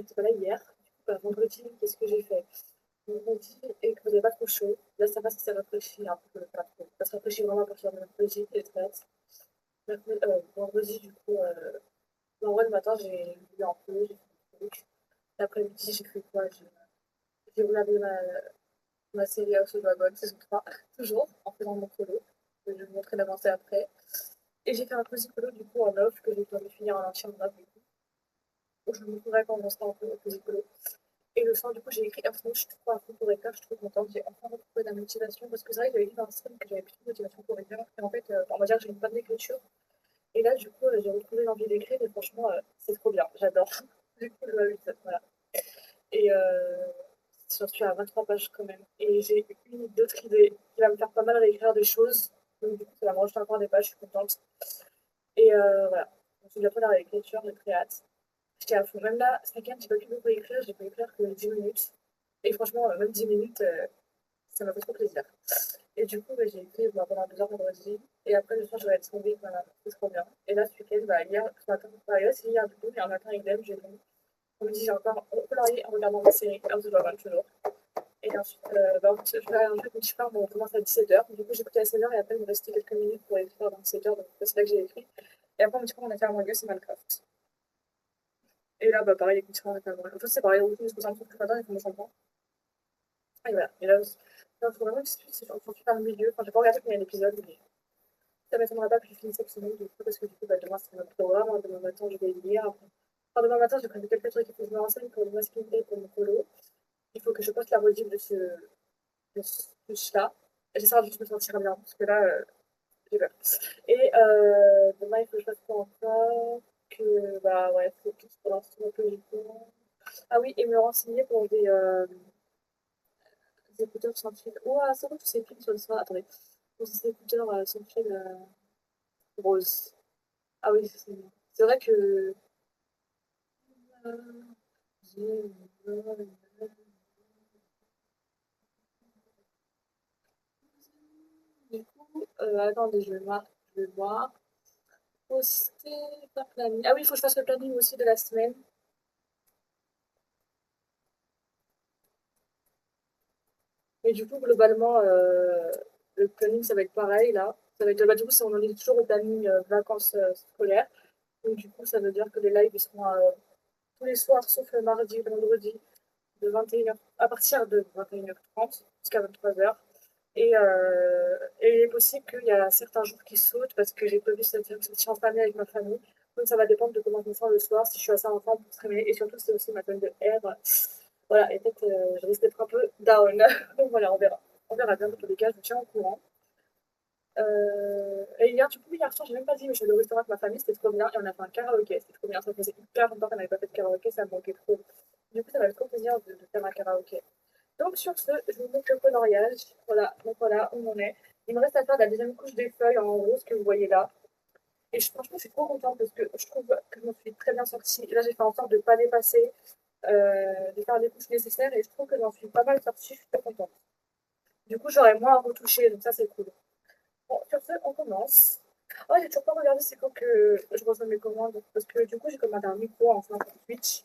n'était pas là hier. Du coup, bah, vendredi, qu'est-ce que j'ai fait? Vendredi, et que faisait pas trop chaud. Là, ça va, ça s'est rafraîchi un peu, pas trop. Ça se rafraîchit vraiment à partir de mercredi, et très vendredi, du coup, en vrai, le matin, j'ai lu un peu, j'ai fait des trucs. L'après-midi, j'ai fait quoi? J'ai regardé ma série House of Dragon, saison 3, toujours, en faisant mon colo. Je vais vous montrer l'avancée après. Et j'ai fait un cosy colo, du coup, en off, que j'ai dois me finir en entier en off, du coup. Donc, je me montrerai quand on sera un peu au cosy colo. Et le soir, du coup, j'ai écrit un truc, je suis trop à fond pour écrire, je suis trop contente. J'ai enfin retrouvé de la motivation parce que c'est vrai que j'avais dit dans un stream que j'avais plus de motivation pour écrire. Et en fait, on va dire que j'ai une bonne écriture. Et là, du coup, j'ai retrouvé l'envie d'écrire et franchement, c'est trop bien, j'adore. Du coup, je m'amuse, voilà. Et j'en suis à 23 pages quand même. Et j'ai une d'autres idées qui va me faire pas mal réécrire des choses. Donc, du coup, ça va me rejeter encore des pages, je suis contente. Et voilà. Donc, c'est bientôt la réécriture, j'ai très hâte. J'étais à fond. Même là, ce week-end, j'ai pas pu beaucoup écrire, j'ai pu écrire que 10 minutes. Et franchement, même 10 minutes, ça m'a fait trop plaisir. Et du coup, bah, j'ai écrit pendant 2 heures vendredi. Et après, le soir, je vais être tombée, voilà, c'est trop bien. Et là, ce week-end, bah, hier, ce matin, bah, là, c'est hier du coup, et un matin, idem, j'ai lu. On me dit, j'ai encore colorié en regardant ma série House of Dragon, toujours. Et ensuite, bah, en fait, je vais un truc où je pars, on commence à 17h. Du coup, j'ai écouté à 16h et après, il me restait quelques minutes pour écrire dans 17h. Donc, c'est là que j'ai écrit. Et après, on me dit qu'on a fait un manga, c'est Minecraft. Et là, bah, pareil, l'écriture, on a fait un manga. En fait, c'est pareil, routine, je pose un truc tout matin et comment j'en prends. Et voilà. Et là, il faut vraiment que j'en suis pas le milieu. Enfin, j'ai pas regardé combien d'épisodes, mais ça m'étonnerait pas que je finisse cette semaine, du coup, parce que du coup, bah, demain, c'est notre programme. Demain matin, je vais lire. Enfin, demain matin, j'ai prévu quelques trucs. Il faut que je me renseigne pour le masking et pour mon colo. Il faut que je poste la rediff de cela. J'espère juste me sentir bien, parce que là, j'ai peur. Et demain, il faut que je fasse quoi encore? Que, bah ouais, faut que je pour l'instant que j'ai fait. Ah oui, et me renseigner pour des écouteurs sans fil. Ouah, ça va, tous ces fils sur le soir. Attendez. Pour ces écouteurs sans fil rose. Ah oui, c'est vrai que. euh, j'ai- Du coup, attendez, je vais voir. Poster par planning. Ah oui, il faut que je fasse le planning aussi de la semaine. Et du coup, globalement, le planning, ça va être pareil là. Ça va être, bah, du coup, on en est toujours au planning vacances scolaires. Donc, du coup, ça veut dire que les lives ils seront tous les soirs, sauf le mardi et le vendredi, de 21h, à partir de 21h30 jusqu'à 23h. Et il est possible qu'il y a certains jours qui sautent parce que j'ai prévu cette sortie en famille avec ma famille. Donc ça va dépendre de comment je me sens le soir, si je suis assez en forme pour streamer. Et surtout, c'est aussi ma semaine de R. Voilà, et peut-être je risque d'être un peu down. Donc voilà, on verra. On verra bien, dans tous les cas, je vous tiens au courant. Et hier, du coup, hier soir, j'ai même pas dit, mais je suis allée au restaurant avec ma famille, c'était trop bien. Et on a fait un karaoké, c'était trop bien. Ça faisait hyper longtemps qu'on n'avait pas fait de karaoké, ça me manquait trop. Du coup, ça m'a fait trop plaisir de faire un karaoké. Donc sur ce, je vous montre le coloriage. Voilà, donc voilà où on est. Il me reste à faire la deuxième couche des feuilles en rose que vous voyez là. Et franchement, je suis trop contente parce que je trouve que je me suis très bien sortie. Là, j'ai fait en sorte de ne pas dépasser, de faire les couches nécessaires et je trouve que j'en suis pas mal sortie. Je suis très contente. Du coup, j'aurai moins à retoucher, donc ça, c'est cool. Bon, sur ce, on commence. Oh, j'ai toujours pas regardé c'est quand que je reçois mes commandes parce que du coup, j'ai commandé un micro en 58.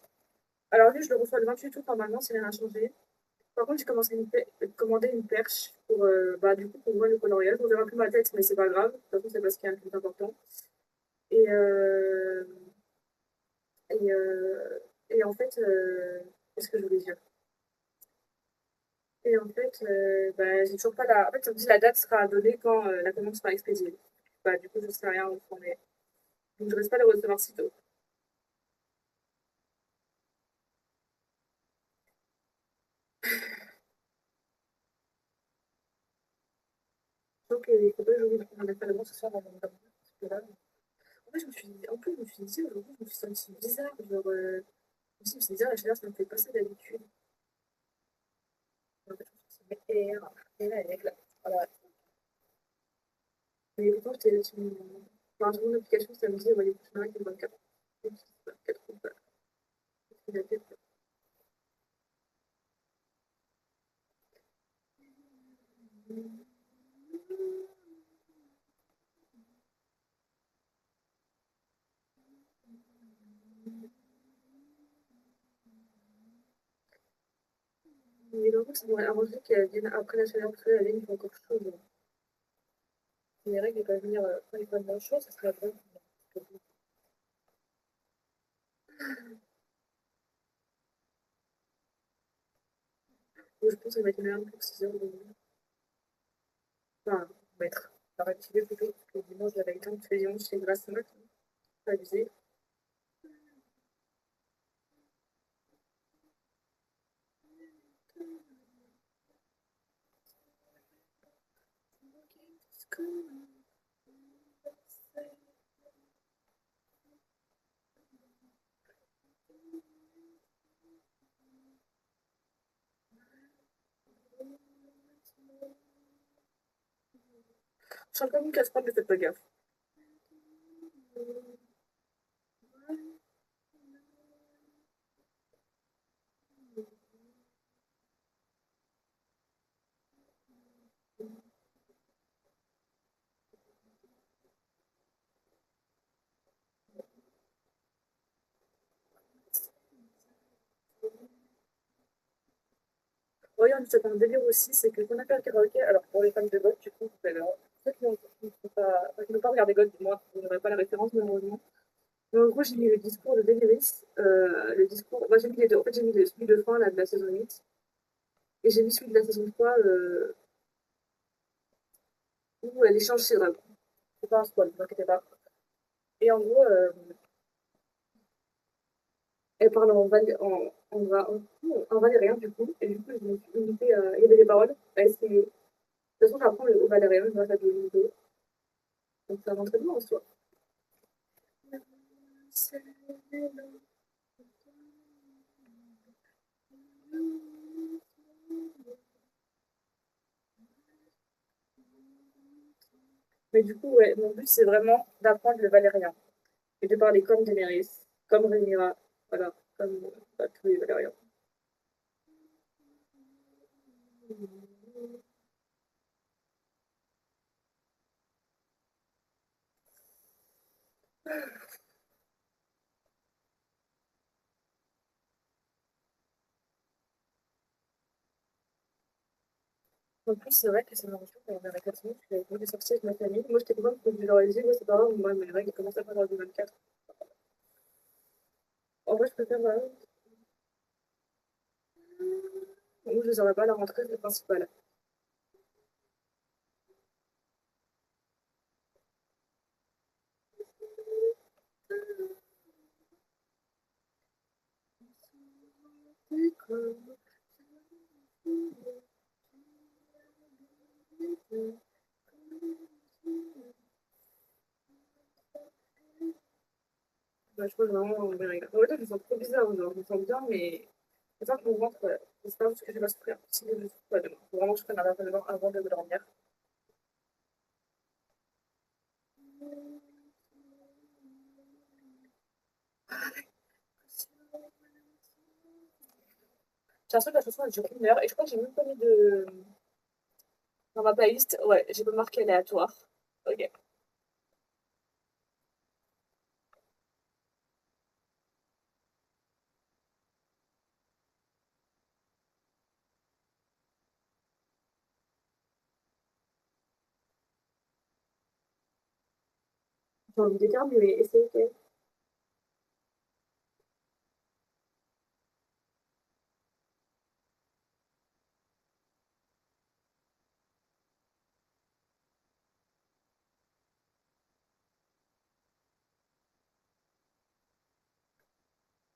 Alors lui, je le reçois le 28 août normalement, s'il rien n'a changé. Par contre, j'ai commencé commandé une perche pour, bah, du coup, pour voir le coloriage. On verra plus ma tête, mais c'est pas grave. De toute façon, c'est pas ce qui est le plus important. Et, euh, et, euh, et en fait, qu'est-ce que je voulais dire? Et en fait, bah, j'ai toujours pas la. En fait, ça me dit la date sera donnée quand la commande sera expédiée. Bah, du coup, je sais rien où on est. Donc, je ne reste pas le recevoir si tôt. Donc, il faut pas que j'oublie de prendre un appel avant ce soir avant de dormir. Parce que là, en fait, en plus, je me suis dit, aujourd'hui, je me suis sentie bizarre. Genre, je me suis dit, bizarre, la chaleur, ça me fait passer d'habitude. En fait, je me suis dit, et là, elle est là. Voilà. Mais pourtant, j'étais sur mon application, ça me dit, ouais, il y a qui est 24. Mais par contre, ça m'aurait arrangé qu'elle vienne après la chaleur, parce que là, la laine, il fait encore chaud. Donc, si les règles ne peuvent venir quand il fait moins chaud, ça serait bien. Donc, je pense qu'elle va être meilleure pour 6 heures de nuit. Enfin, mettre. La réactiver plutôt, parce que dimanche, j'avais le temps de faire dimanche, c'est grâce à moi, pas abusé. Je sens comme une casserole, mais faites pas gaffe. Oui, c'est un délire aussi, c'est que quand on a fait le karaoké, alors pour les fans de God, du coup, alors, ceux qui n'ont pas regardé God, du moins, vous n'aurez pas la référence, malheureusement. Mais en gros, j'ai mis le discours de Daenerys, le discours, moi j'ai mis les deux, en fait j'ai mis celui de fin, là, de la saison 8, et j'ai mis celui de la saison 3, où elle échange ses dragons. C'est pas un spoil, ne vous inquiétez pas. Et en gros, elle parle en valérien, du coup, et du coup, je me suis limitée à, il y avait des paroles, à essayer. De toute façon, j'apprends au valérien grâce à Duolingo, donc ça rentre bien en soi. Mais du coup, ouais, mon but, c'est vraiment d'apprendre le valérien et de parler comme Daenerys, comme Rhaenyra, voilà, comme bah, tous les valériens. En plus, c'est vrai que c'est marrant quand on est à 4 minutes, j'avais voulu sortir avec ma famille. Moi, j'étais contente que je leur ai dit, ouais, c'est pas grave, moi, mes règles commencent à pas dans le 24. En vrai, je préfère, ou je les aurais pas à la rentrée, c'est le principal. Bah, je pense vraiment, mes règles. En fait, je me sens trop bizarre, genre, je me sens bien, mais c'est pas que mon ventre, c'est pas parce que je vais pas souffrir. Si je souffre pas demain. Faut vraiment que je prenne un appel avant de dormir. J'ai l'impression que la chanson elle dure 1 heure et je crois que j'ai même pas mis de. Dans ma playlist, ouais, j'ai pas marqué aléatoire. Ok. J'ai envie d'éternuer et c'est ok.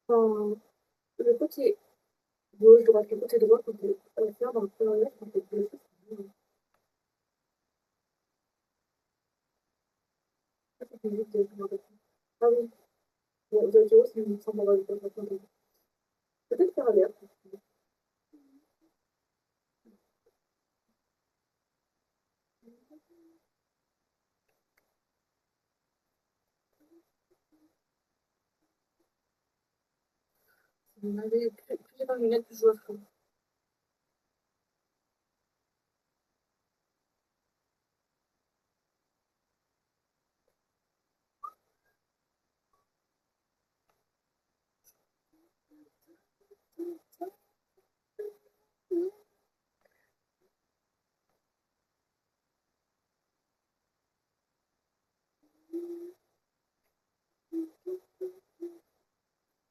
Enfin, le côté gauche, droite, le côté droit, quand on peut faire dans le premier match, quand on fait deux choses, ça fait juste de. Ah oui, bon, Zotero, c'est une semble de peut-être faire l'air. On avait plus j'ai pas de lunettes, plus je vois flou.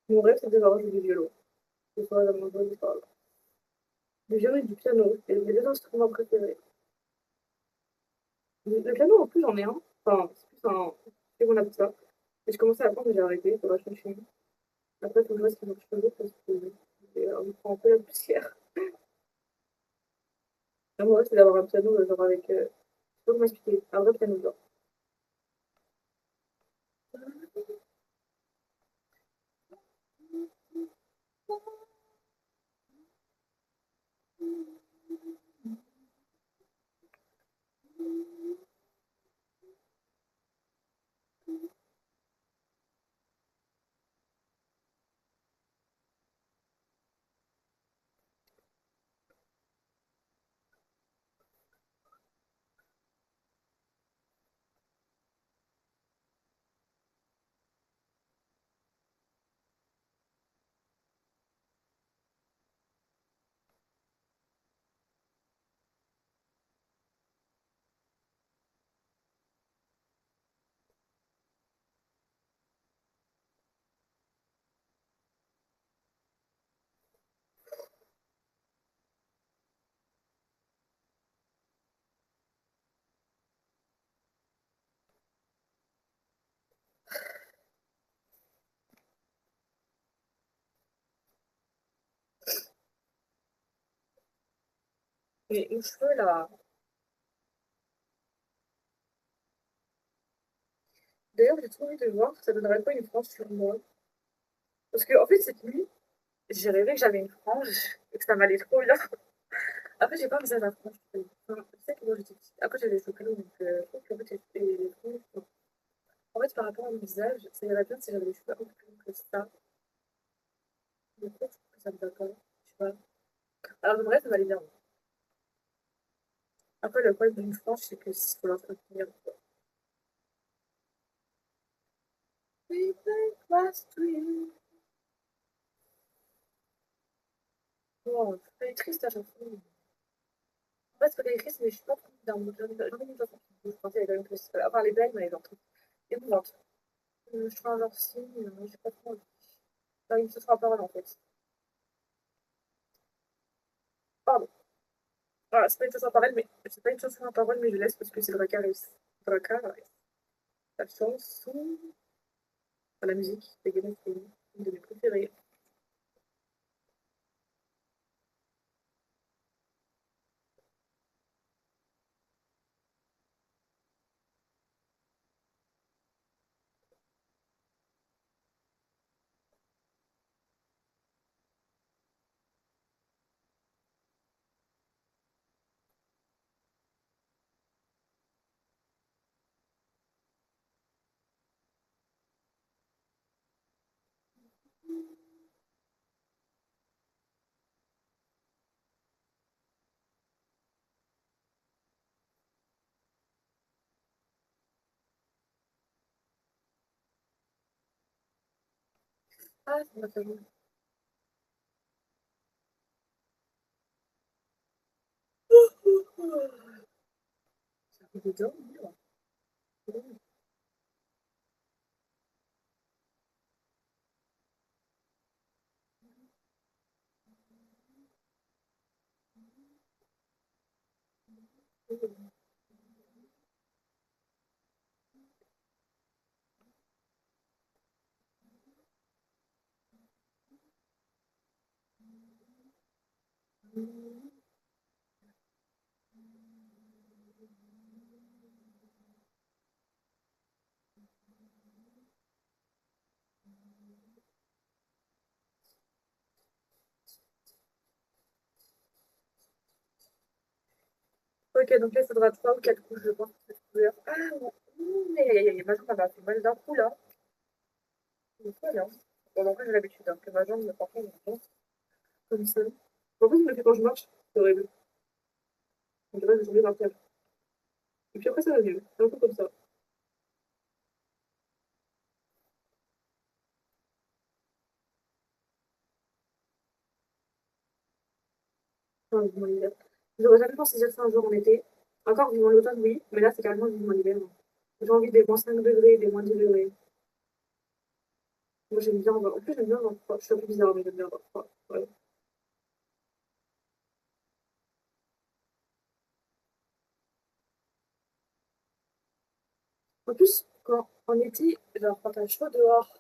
Mon rêve, c'est d'avoir joué du violon, que ce soit dans mon ou pas. Du violon et du piano, c'est les deux instruments préférés. Le piano, en plus, j'en ai un. Enfin, c'est plus un. Je sais qu'on appelle ça. Et je commençais à apprendre, mais j'ai arrêté. Il faudra que je continue. Après, il faut que je vois ce qu'il faut que je fasse parce que on prend un peu la poussière. Là, mon rêve, c'est d'avoir un piano, genre avec. Je sais pas comment expliquer. Un vrai piano, genre. Mais mes cheveux, là. D'ailleurs, j'ai trop envie de voir, ça donnerait pas une frange sur moi. Parce que, en fait, cette nuit, j'ai rêvé que j'avais une frange et que ça m'allait trop bien. Après, j'ai pas besoin d'un frange. Enfin, je sais que moi, j'étais petite. Après, j'avais les cheveux longs, donc je trouve qu'en fait, j'ai les franges. En fait, par rapport à mon visage, ça irait bien si j'avais les cheveux un peu plus longs que ça. Mais peut-être je trouve que ça me va pas. Je sais pas. Alors, bref, ça m'allait bien. Après, le problème d'une frange, c'est que s'il faut l'entretenir. We make last dream. Bon, je suis pas triste à chaque fois. En fait, c'est pas triste, mais je suis pas trop dans mon genre. J'ai envie d'une chanson qui bouge. Je pensais qu'elle avait quand même plus. À part les belles, mais les autres. Émouvante. Je trouve un genre si, j'ai pas trop envie. Enfin, une chanson à parole, en fait. Pardon. Voilà, c'est pas une chanson à parole, mais c'est pas une chanson à parole, mais je laisse parce que c'est Dracarys. Dracarys. La chanson, enfin, la musique, c'est Game of Thrones, une de mes préférées. Ah, ça m'a fait rire. Ça fait des dormir. Ok, donc là, il faudra 3 ou 4 couches, je pense, pour cette couleur. Ah, mais ma jambe, elle m'a fait mal d'un coup, là. C'est pas bien. Bon, après, j'ai l'habitude, hein, que ma jambe, parfois, elle me pense comme ça. En fait, je me le fais quand je marche, c'est horrible. On dirait que je voulais partir. Et puis après, ça va mieux. C'est un peu comme ça. Enfin, vivement l'hiver. J'aurais jamais pensé dire ça un jour en été. Encore vivant l'automne, oui, mais là, c'est carrément vivement l'hiver. J'ai envie des -5 degrés, des -10 degrés. Moi, j'aime bien avoir en plus, j'aime bien avoir froid. Je suis un peu bizarre, mais j'aime bien avoir froid. Ouais. En plus, quand en été, genre, quand t'as chaud dehors,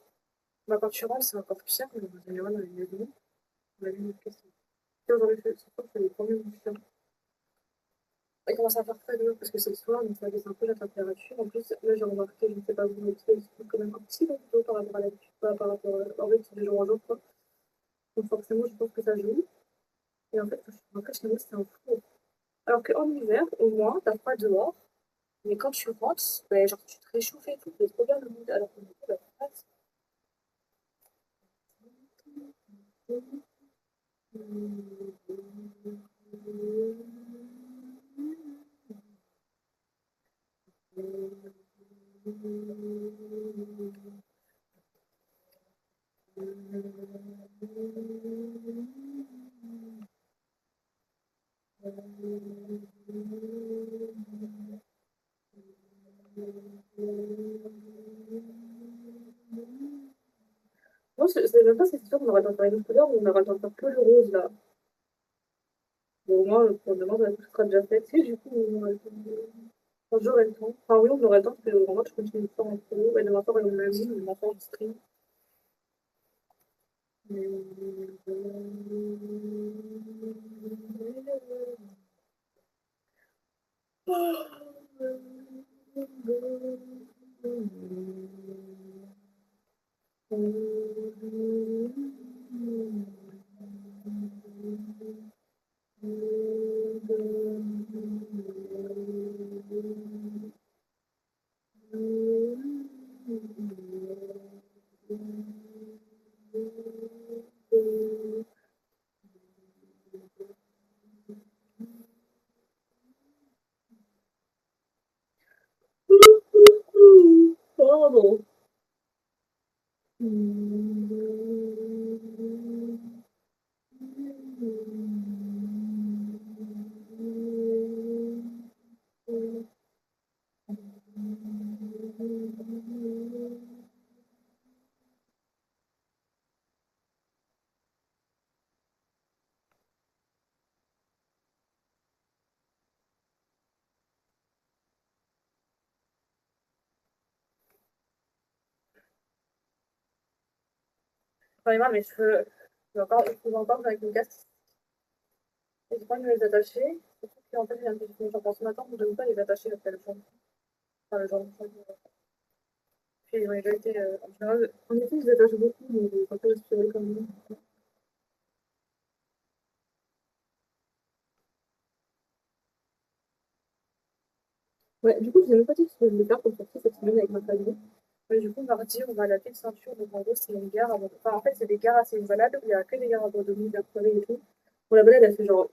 bah, quand tu rentres, c'est encore pire, mais en général, dans les maisons, on a vu une question. Dans les feux, c'est les premiers bouchons. Il commence à faire frais dehors parce que c'est le soir, donc ça baisse un peu la température. En plus, là, j'ai remarqué, je ne sais pas vous, mais il se trouve quand même un petit peu plus tôt par rapport à l'habitude, pas par rapport à... En fait, c'est de jour en jour, quoi. Donc forcément, je pense que ça joue. Et en fait, quand je suis rentrée chez moi, c'était un four. Alors qu'en hiver, au moins, t'as froid dehors, mais quand tu rentres, bah, genre, tu te réchauffes et tout, c'est trop bien le mood. Alors que du coup, bah, moi, je sais même pas si c'est sûr qu'on aura le temps de faire une autre couleur ou on aura le temps de faire que le rose, là. Bon, au moins, pour demain, ça sera déjà fait. Si, du coup, on aura le temps de... Enfin, j'aurai le temps. Enfin, oui, on aura le temps parce que vraiment, je continue de faire en pro. Et demain soir, on m'a mis, demain soir, je stream. Pardon. J'en ai marre de mes cheveux. Je vais encore avec une casse. Et j'ai pas envie de me les attacher. Surtout qu'en fait, j'en pense ce matin, je ne devais pas les attacher après le jour. Enfin, le jour. Puis ils ont déjà été. En général, en été, ils les attachent beaucoup, mais ils sont pas respirer comme nous. Ouais, du coup, je n'ai même pas dit ce que je voulais faire pour sortir cette semaine avec ma famille. Mais du coup, mardi, on va à la petite ceinture. Donc, en gros, c'est une gare. Enfin, en fait, c'est des gares assez une balade. Il n'y a que des gares abandonnées, Verteuil et tout. Bon, la balade, elle fait genre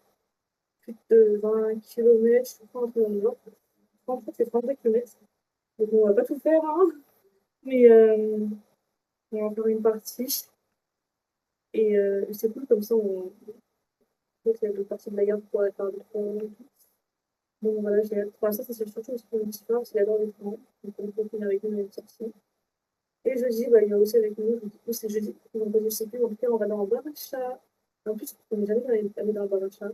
plus de 20 kilomètres, je crois, un peu dans le genre. Je pense que c'est 32 kilomètres. Donc, on va pas tout faire, hein. Mais on va faire une partie. Et c'est cool, comme ça, en fait, il y a d'autres parties de la gare pour aller faire des travaux et tout. Bon, voilà, j'ai hâte. Pour l'instant, ça c'est surtout aussi pour mon petit frère, parce qu'il adore les travaux. Donc, on peut finir avec nous dans une sortie. Et jeudi, bah, il y a aussi avec nous, du coup, c'est jeudi. Donc, je sais plus, en tout cas, on va dans un bar à chat. En plus, on n'est jamais allé dans un bar à chat.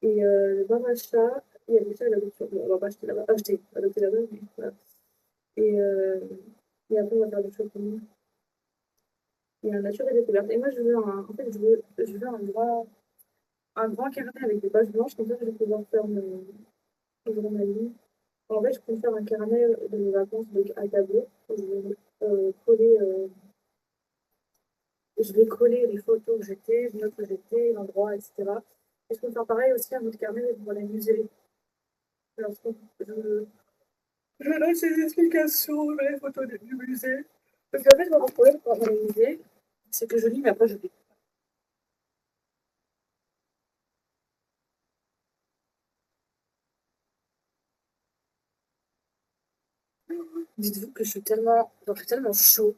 Et le bar à chat, il y a des chats à l'adoption. Bon, on va pas acheter là-bas. Acheter, adopter là-bas, mais voilà. Et, euh, et après, on va faire des shopping. Et la nature est découverte. Et moi, je veux en fait, je veux un grand carnet avec des pages blanches, comme ça, je vais pouvoir faire mon journaling. En fait, je compte faire un carnet de mes vacances à tableau. Je vais coller les photos que j'étais, les notes que j'étais, l'endroit, etc. Et je peux faire pareil aussi à notre carnet pour les musées. Alors, je donne ces explications dans les photos du musée. Parce qu'en fait, mon problème dans les musées, c'est que je lis, mais après, je lis. Dites-vous que je suis tellement chaud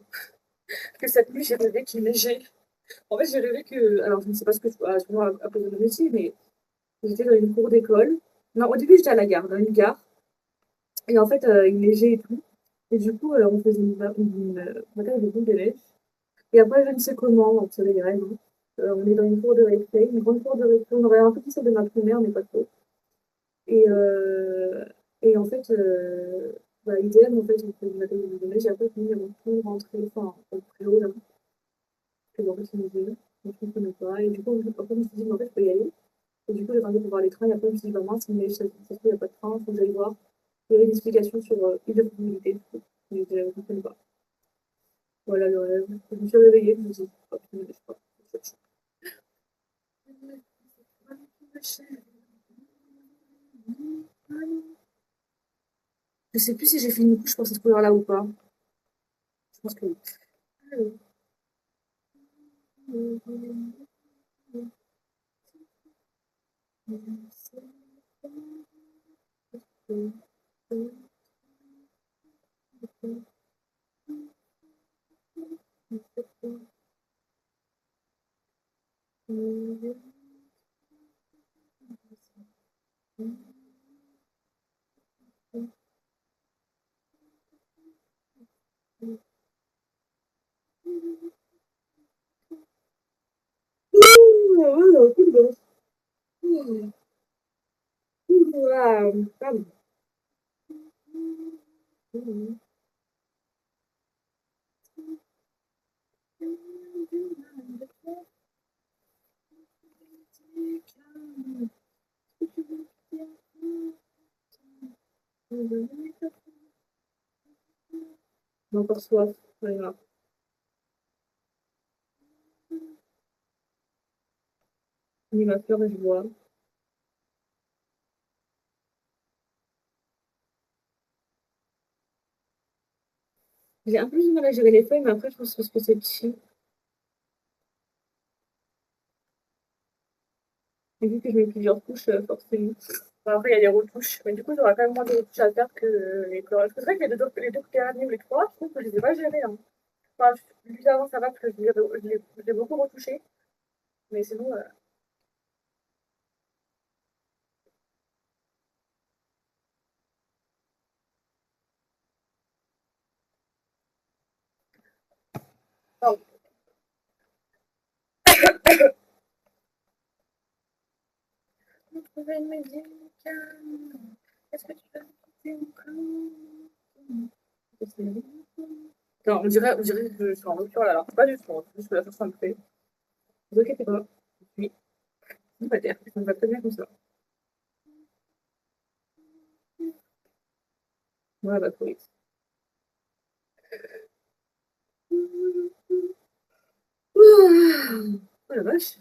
que cette nuit, j'ai rêvé qu'il neigeait. En fait, j'ai rêvé que, alors je ne sais pas ce que je fais sûrement à cause de mon métier, mais j'étais dans une cour d'école. Non, au début, j'étais à la gare, dans une gare. Et en fait, il neigeait et tout. Et du coup, on faisait une bataille de boules de neige. Et après, je ne sais comment, donc c'est les grèves, hein. On est dans une cour de récré, une grande cour de récré. On aurait un peu plus celle de ma primaire, mais pas trop. Et, en fait, bah, idem, en fait, on fait une atelier de neige, et après, fini avant tout rentrer, enfin, au préau, là, que en fait, ils nous disaient, donc je ne comprenais pas. Et du coup, après, je me suis dit, mais en fait, je peux y aller. Et du coup, j'attendais pour voir les trains, et après, je me suis dit, bah mince, mais ça se trouve, il n'y a pas de train, il faut que j'aille voir. Il y avait une explication sur Île-de-France, mais je ne comprenais pas. Voilà le rêve. Je me suis réveillée, je me suis dit, oh, putain, je sais pas. Je sais plus si j'ai fait une couche pour cette couleur-là ou pas. Je pense que oui. J'ai encore soif. Voilà. Ni ma fleur et je bois. J'ai un peu du mal à gérer les feuilles, mais après, je pense que c'est parce que c'est petit. Et vu que je mets plusieurs couches, forcément. Bon, après, il y a des retouches. Mais du coup, il y aura quand même moins de retouches à faire que les coloris. C'est vrai que les deux derniers ou les trois, je trouve que je les ai pas gérés, hein. Enfin, lui avant, ça va parce que je l'ai beaucoup retouché. Mais sinon, pardon. Trouver une médicament. Est-ce que tu veux quitter encore? Non, on dirait que je suis en rupture là, alors pas du tout, hein. C'est juste que la chanson me fait. Ne vous inquiétez pas, je suis célibataire, ça me va très bien comme ça. Voilà, bah, oui. Oh la vache.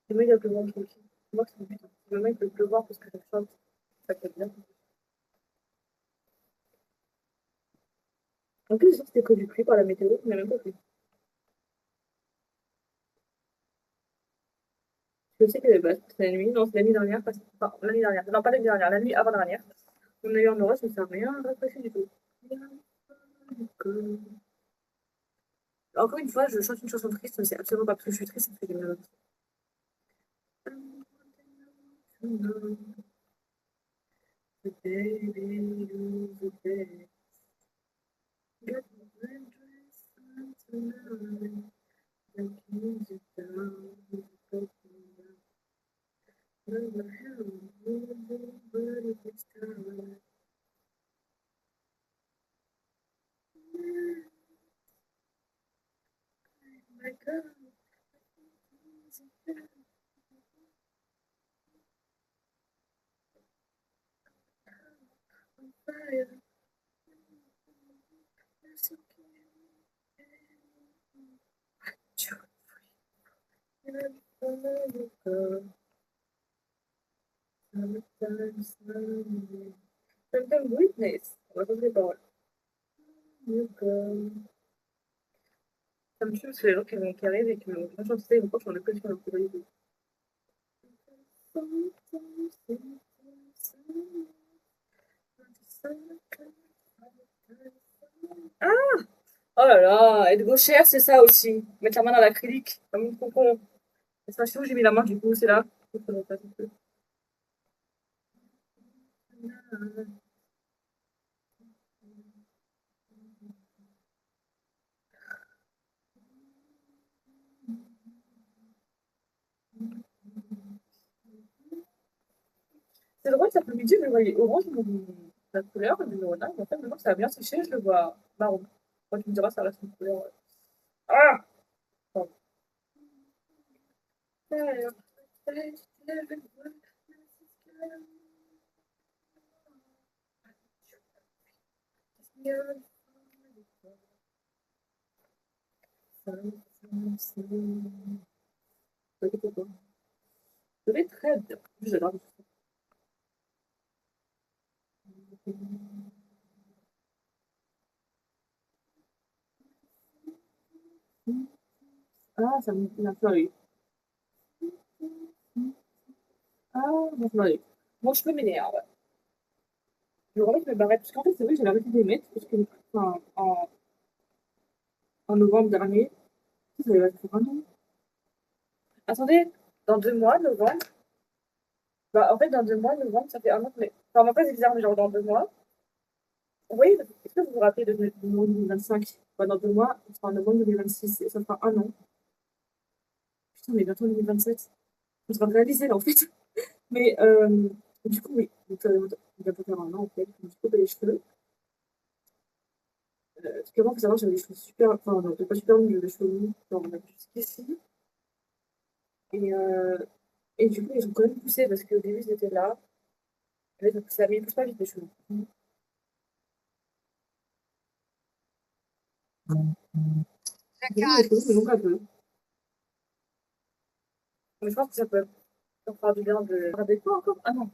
C'est moi, il y a pleuvoir le truc. C'est moi qui me putain. Le mec peut pleuvoir parce que je chante. Ça fait bien. En plus, c'était que du pluie par la météo, il n'y a même pas plu. Je sais que bah, c'est la nuit, non, c'est l'année dernière, enfin, l'année dernière, non, pas l'année dernière, la nuit avant-dernière. On a eu un orage, mais ça n'a rien rafraîchi du tout. Encore une fois, je chante une chanson triste, mais c'est absolument pas parce que je suis triste, c'est parce que j'aime la Sometimes weakness. What was it about? You go. Ça me tue parce que les gens qui arrivent et qui me font chanter, pourquoi je suis en école sur le courrier. Ah! Oh là là, être gauchère, c'est ça aussi. Mettre la main dans l'acrylique, comme une concon. C'est pas sûr où j'ai mis la main, du coup, c'est là. C'est drôle, cet après-midi, je le voyais orange, la couleur du neuronal, mais en fait, maintenant que ça a bien séché, je le vois marron. Moi, tu me diras, ça reste une couleur. Ah! Pardon. Je vais très bien. J'adore. Ah, ça me fait. Ah, ça me moi, je peux m'énerver. Je vais remettre mes barrettes. Parce qu'en fait, c'est vrai que j'avais arrêté de les mettre. Parce que, enfin, en novembre dernier, ça avait fait un an. Attendez, dans 2 mois, novembre. Bah, en fait, dans 2 mois, novembre, ça fait un an que. Enfin, après, c'est bizarre, mais genre dans 2 mois. Oui, est-ce que vous vous rappelez de novembre 2025? Bah, dans 2 mois, on sera en novembre 2026 et ça fera un an. Putain, mais bientôt 2027. On sera réalisé là, en fait. Mais du coup, oui. Donc, il va pas faire un an, en fait. Je me suis coupé les cheveux. Parce qu'avant, il faut savoir, j'avais les cheveux super. Enfin, non, pas super longs, j'avais les cheveux longs, genre jusqu'ici. Et, euh, et du coup, ils ont quand même poussé parce qu'au début, ils étaient là. Et là, ils ont poussé, mais ils poussent pas vite les cheveux. Les cheveux, ils longs un peu. Mais je pense que ça peut leur faire du bien de. Regardez pas encore. Ah non.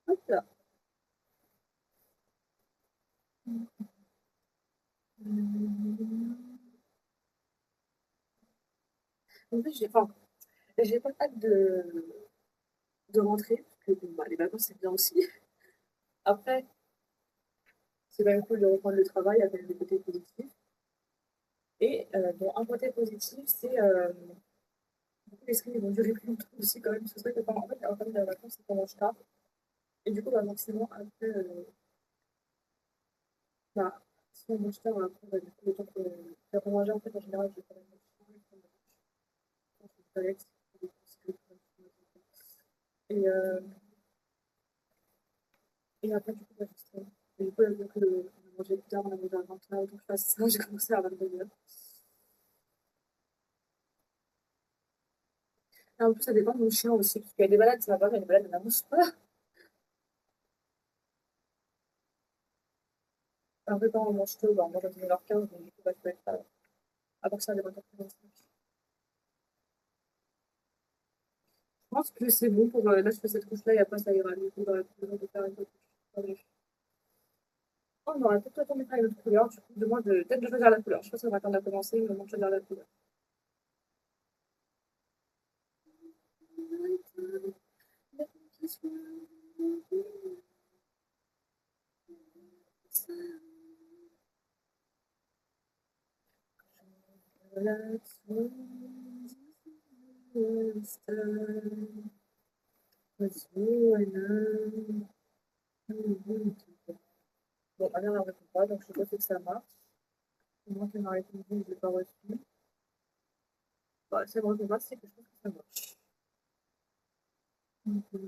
Hop là. En fait, j'ai pas hâte de rentrer, parce que bon, bah, les vacances, c'est bien aussi. Après, c'est quand même cool de reprendre le travail avec des côtés positifs. Et bon, un côté positif, c'est les skis ils vont durer plus longtemps aussi quand même. C'est vrai que pendant, en fait, la fin de la vacances, c'est pendant je tard. Et du coup, bah, forcément, après, bah, si on mange tard, après, bah, du coup, le temps que faire manger, en fait, en général, je vais faire une toilette. Et, et après, du coup, bah, juste, et du coup, vu que on a mangé plus tard, on a mangé à 20h, donc je passe ça, j'ai commencé à 22h. Et en plus, ça dépend de mon chien aussi, parce qu'il y a des balades, ça va pas, mais il y a des balades, on n'avance pas. Après, quand on mange tôt, bah, on mange à 19h15, donc du coup, bah, je peux être à partir des 20h45. pense que c'est bon pour, là, je fais cette couche-là et après ça ira mieux. J'aurais plus besoin de faire une autre couche. Oh, on aurait peut-être attendu faire une autre couleur. Du coup, demande peut-être de choisir la couleur. Je sais pas si on va attendre à commencer, mais au moment de choisir la couleur. Bon, Anna n'en répond pas, donc je suppose que ça marche. Moi qui m'a répondu, je ne l'ai pas reçu. Bah, si elle me répond pas, c'est que je pense que ça marche. Donc, enfin,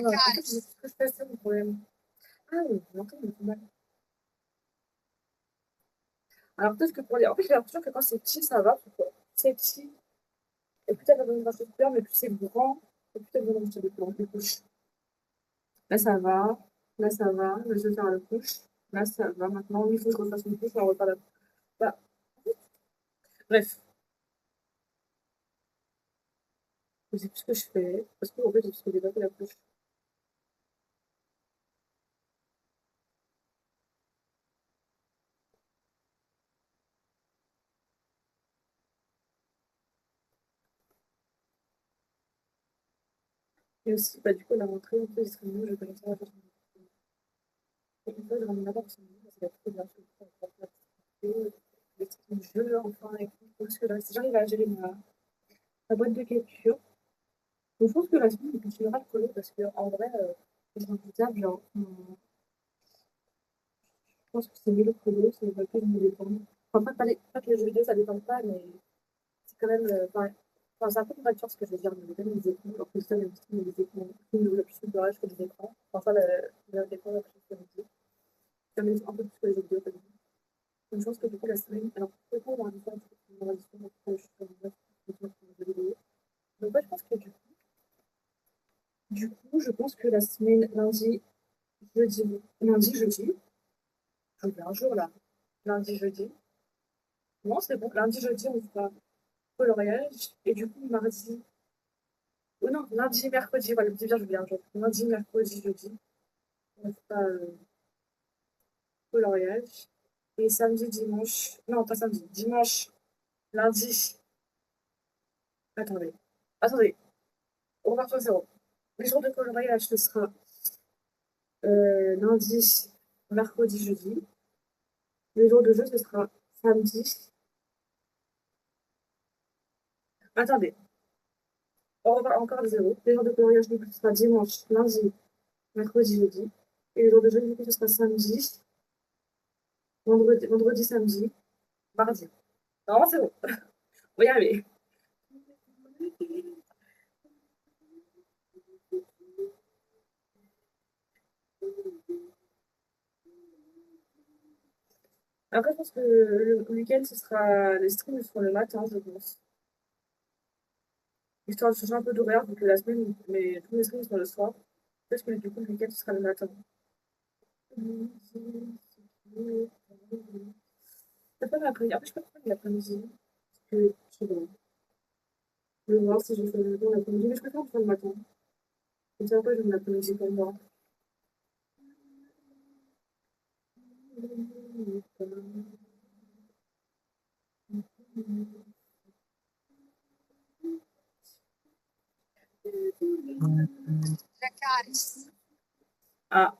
en fait, ce que je fais, c'est mon problème. Ah oui, j'entends le mal. Alors peut-être que pour les... En fait, j'ai l'impression que quand c'est petit, ça va. Parce que c'est petit, et plus t'as besoin de couleur, mais plus c'est grand, et plus t'as besoin de des couches. Là, ça va. Là, ça va. Là, je vais faire la couche. Là, ça va. Maintenant, il faut que je refasse une couche, on repart la... Bah, bref, je sais plus ce que je fais. Parce que, en fait, j'ai pas fait la couche. Et aussi, bah, du coup, la rentrée, en fait, il serait mieux, je vais commencer à faire une fois, je ramène là-bas, parce que c'est trop bien. Je vais faire des petits jeux, enfin, et tout. Parce que là, si j'arrive à gérer ma boîte de capture, donc, je pense que la semaine, il continuera de coller parce qu'en vrai, les imputables, genre, je pense que c'est mieux le colo, c'est le plus me détendre. Enfin, pas que les jeux vidéo, ça détend pas, mais c'est quand même. Enfin, c'est un peu contradictoire ce que je veux dire, mais quand même les écrans, alors que ça, même si les écrans, qui nous le plus de courage que des écrans. Enfin, ça, l'écran, la plus que les jeux. Ça m'aide un peu plus que les jeux vidéo, pas du tout. Donc, je pense que du coup, la semaine, alors, peut-être on va dire ça, on va dire ça, je suis comme ça, je suis comme ça, je suis comme ça. Donc, ouais, je pense que du coup, je pense que la semaine, lundi, jeudi, je vais un jour là. Lundi, jeudi. Non, c'est bon. Lundi, jeudi, on fera coloriage. Et du coup, mardi. Oh non, lundi, mercredi. Voilà, le petit bien, je viens un jour. Lundi, mercredi, jeudi. On fera coloriage. Et samedi, dimanche. Non, pas samedi. Dimanche, lundi. Attendez. Attendez. On repart sur zéro. Les jours de coloriage, ce sera lundi, mercredi, jeudi. Les jours de jeu, ce sera samedi. Attendez. On repart encore de zéro. Les jours de coloriage, du coup, ce sera dimanche, lundi, mercredi, jeudi. Et le jour de jeu, du coup, ce sera samedi, vendredi, samedi, mardi. Non, c'est bon. On va y arriver. Après, je pense que le week-end, ce sera les streams seront le matin, je pense. Histoire de changer un peu d'horaire, vu que la semaine, mais tous les streams sont le soir. Peut-être que du coup, le week-end, ce sera le matin. C'est pas l'après-midi. Après, je peux pas l'après-midi. Parce que, je sais pas. Je vais voir si je fais le temps l'après-midi, mais je préfère faire le matin. Comme ça, après, je vais l'après-midi pour moi. Ah,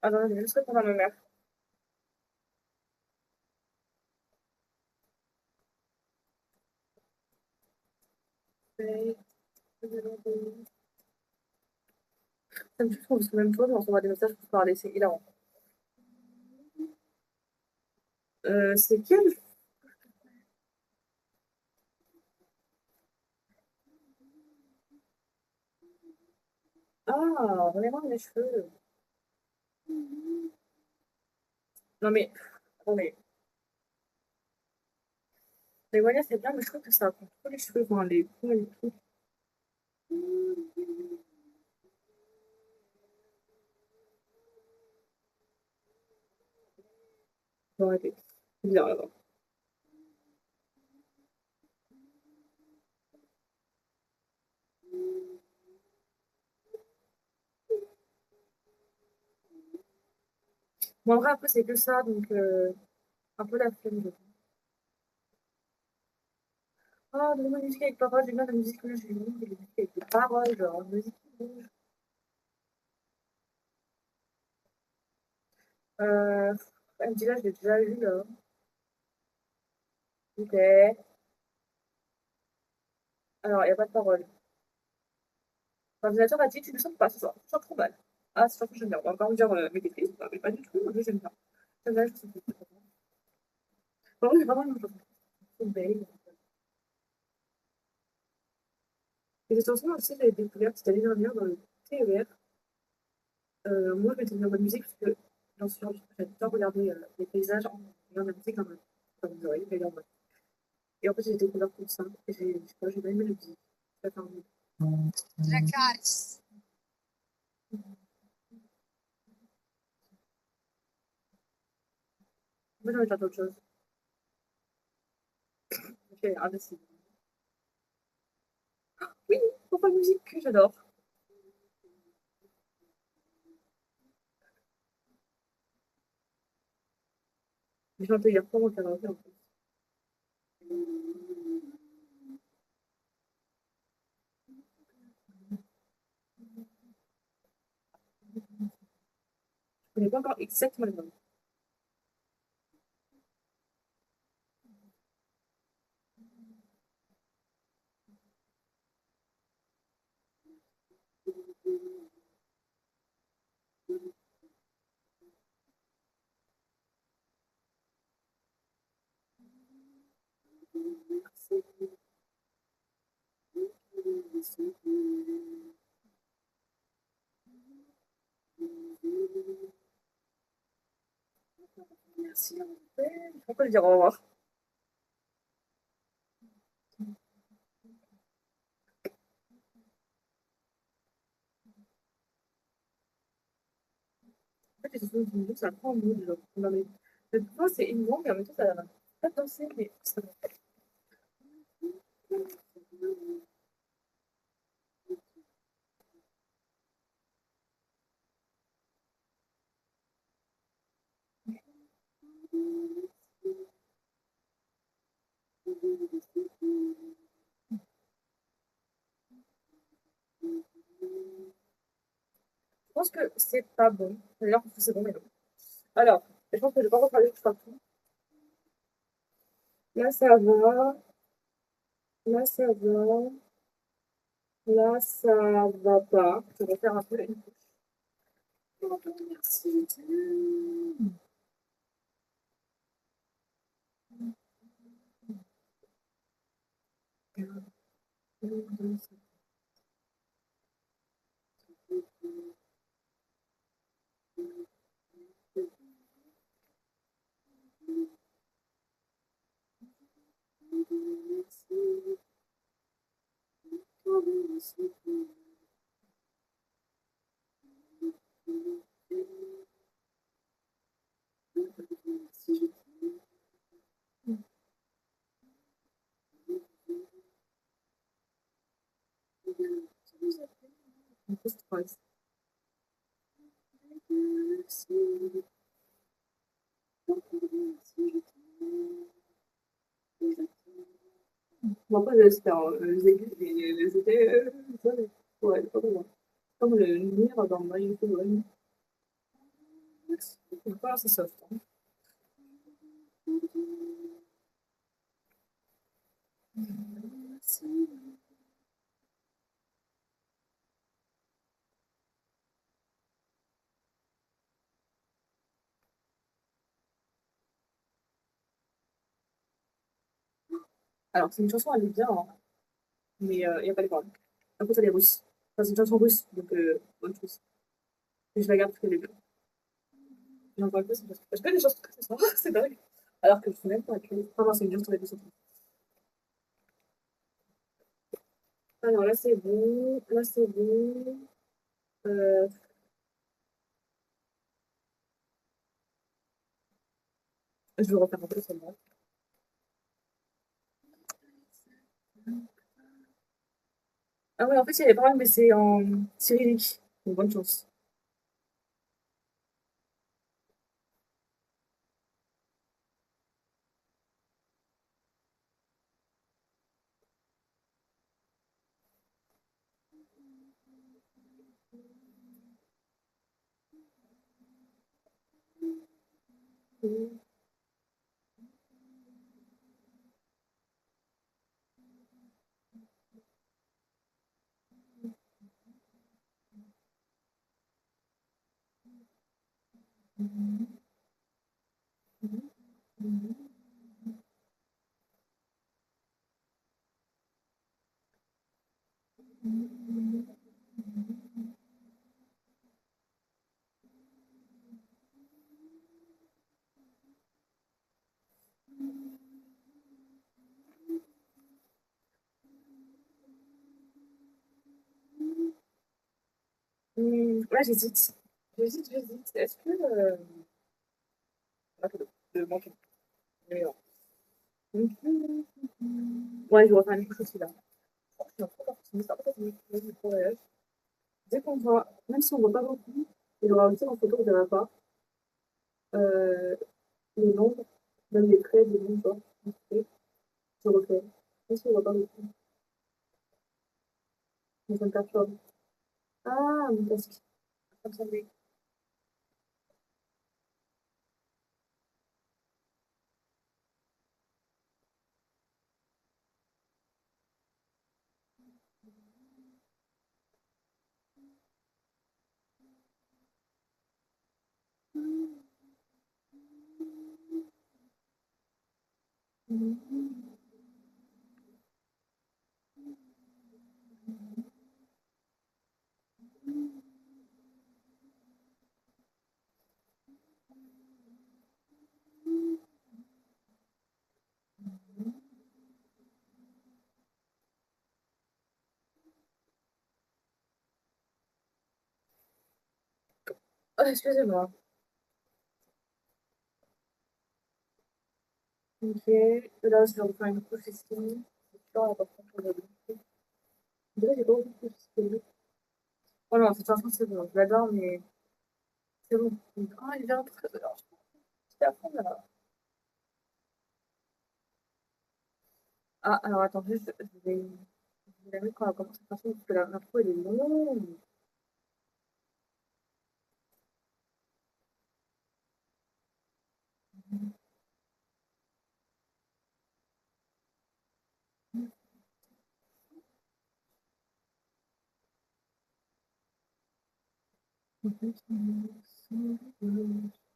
Attends, je vais juste répondre à ma mère. Ça me tue trop parce que même toi, on s'envoie des messages pour parler, c'est hilarant. C'est quel? Ah, vraiment mes cheveux. Non mais, attendez. Les voyages, c'est bien, mais je trouve que ça compte trop les cheveux, enfin, les poils et tout. Faut arrêter. C'est bizarre, là. Bon, en vrai, après, c'est que ça, donc un peu la flemme. Ah, de la musique avec paroles, j'aime bien la musique que j'ai lue, la musique avec des paroles, genre, musique qui bouge. Euh, elle me dit là, je l'ai déjà eu, là. Ok. Alors, il n'y a pas de parole. L'ordinateur a dit, tu ne chantes pas ce soir, tu chantes trop mal. Ah, c'est sûr que j'aime bien. On va encore me dire, mais t'es triste, mais pas du tout, moi, j'aime bien. J'aime bien, je suis triste. Bon, c'est vraiment une chanson. C'est belle. Et cette chanson aussi, je l'ai découverte, c'était l'année dernière dans le TER. Moi, je mettais de la musique parce que, bien sûr, j'adore regarder les paysages en regardant la musique comme vous voyez, mais en mode. Et en fait, j'ai découvert tout ça. Et j'ai, je sais pas, j'ai bien aimé la musique. Ça fait un peu. Moi, j'ai envie de faire autre chose. Ok, indécis. Oui, pourquoi la musique que j'adore. J'ai chanté hier pour mon karaoké en plus. Je connais pas encore exactement les noms. Merci, en fait. Pourquoi lui dire au revoir? En fait, les chansons de musique, ça prend en mood, genre. Non, mais, moi, c'est émouvant, mais en même temps, ça pas danser, mais ça va. Je pense que c'est pas bon. D'ailleurs, que c'est bon, mais non. Alors, je pense que je vais pas reparler tout partout. Là, ça va. Là, ça va. Là, ça va pas. Je vais faire un peu une couche. Merci. Bon, après, j'espère. Les aiguilles, les étaient. Ouais, pas vraiment. Comme le lire dans My YouTube. c'est pas assez soft, hein. Alors, c'est une chanson, elle est bien, hein, mais il n'y a pas les paroles. En plus, elle est russe. Enfin, c'est une chanson russe, donc bonne chose. Et je la garde parce qu'elle est bien. J'en parle plus parce que je connais des chansons comme ça, c'est dingue. Alors que je suis même pas actuelle. Enfin, non, c'est une chanson avec des chansons. Alors là, c'est bon. Là, c'est bon. Euh, je vais refaire un peu celle-là. Ah ouais, en fait, il y a les paroles, mais c'est en cyrillique. Donc, bonne chance. Là, j'hésite. J'hésite. Est-ce que. Attends, de manquer. Ouais, je vais refaire une couche aussi là. Je suis un peu optimiste. En fait, c'est une voyage. Dès qu'on voit, même si on voit pas beaucoup, il y aura aussi en photo, on verra pas. Euh, les nombres, même les traits, les nombres, genre, je refais. Même si on voit pas beaucoup, mais ça me perturbe. Ah, mon casque. Ça me semblait. Oh, excusez-moi. Ok. Là, je vais refaire une couche ici. C'est sûr, la porte contre le lit. Déjà, j'ai pas beaucoup de couches ici. Oh non, cette chanson, c'est bon. Je l'adore, mais c'est bon. Ah, il vient très bien. J'étais à fond là. Ah, alors attends, juste, je vais la mettre quand elle commence cette chanson parce que l'intro, elle est longue.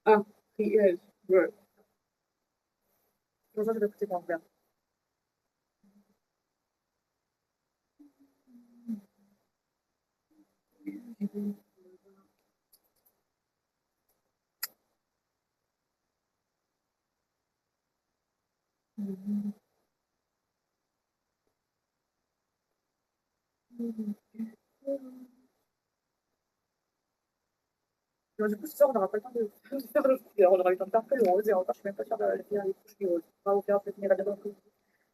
Ah, Priez. Ouais. Bonjour, je vais écouter par là. Donc, du coup, ce soir, on n'aura pas le temps de faire le couleur. On aura eu le temps de faire que le rose et encore, je suis même pas sûre de finir les couches du rose. On va vous faire finir la dernière couche.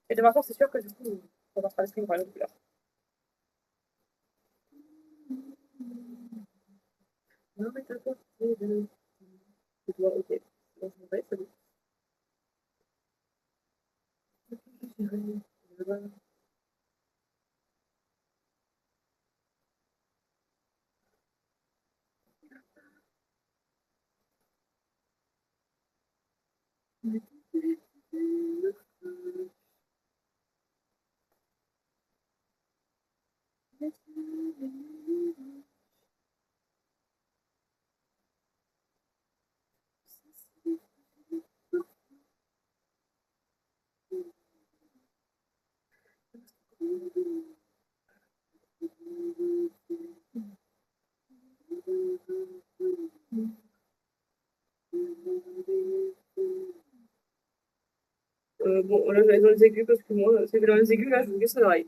Et demain soir, c'est sûr que du coup, on commencera le stream par la couleur. Non, mais t'as pas fait de. C'est toi, ok. Donc, je vais, salut. Bon, là, je vais aller dans les aigus parce que moi, c'est que dans les aigus, là, je me casse l'oreille.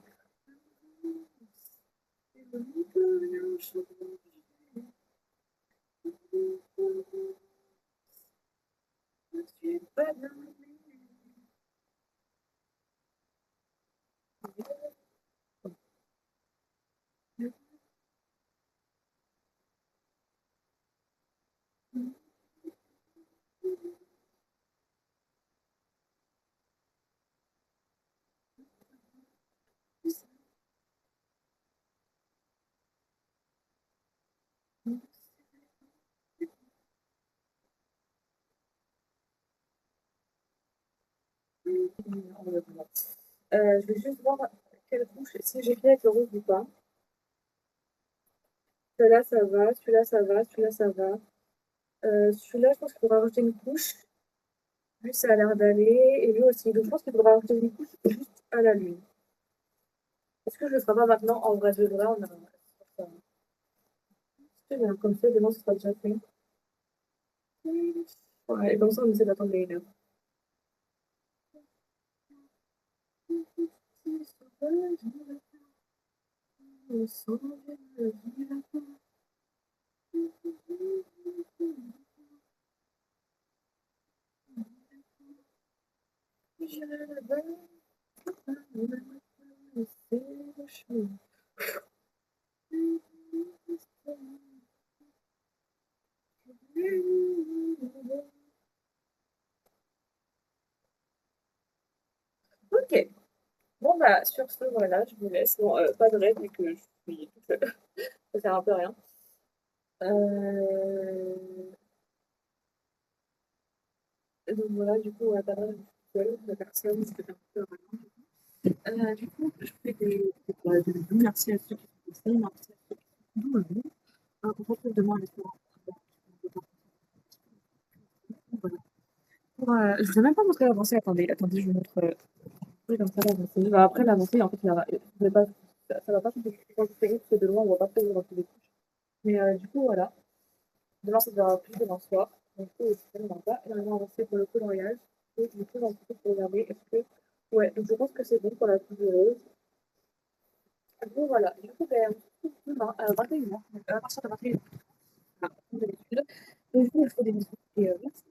Je vais juste voir quelle couche, si j'ai fait avec le rouge ou pas. Celui-là, ça va, celui-là, ça va, celui-là, ça va. Celui-là, je pense qu'il faudra rajouter une couche. Lui, ça a l'air d'aller. Et lui aussi. Donc, je pense qu'il faudra rajouter une couche juste à la lune. Est-ce que je le ferai pas maintenant? En vrai, de vrai, on a. C'est bien, comme ça, demain, ce sera déjà fait. Ouais, et comme ça, on essaie d'attendre les 1 heure. Ok. Bon, bah, sur ce, voilà, je vous laisse. Bon, pas de rêve, vu que je suis toute seule. Ça sert un peu à rien. Euh... Donc voilà, du coup, pas de rêve, je suis seule, la personne, c'était un peu du coup, je fais des bisous. Merci à ceux qui sont restés, merci à ceux qui sont venus. On se retrouve demain à l'espoir. Voilà. Je vous ai même pas montré l'avancée. Attendez, attendez, je vous montre. Oui, comme ça, l'avancée. Bah, après, l'avancée, en fait, je vais pas, ça va pas tout quand c'est parce que de loin, on voit pas trop les reflets des couches. Mais du coup, voilà. Demain, ça devra plus demain soir. Donc, du coup, c'est tellement pas. Et on va avancer pour le coloriage. Et du coup, j'en profite pour regarder. Est-ce que. Ouais, donc je pense que c'est bon pour la couche de rose. Du coup, voilà. Du coup, ben, on se retrouve demain à 21h. À partir de 21h. Comme d'habitude. Donc, du coup, je fais des bisous. Et merci.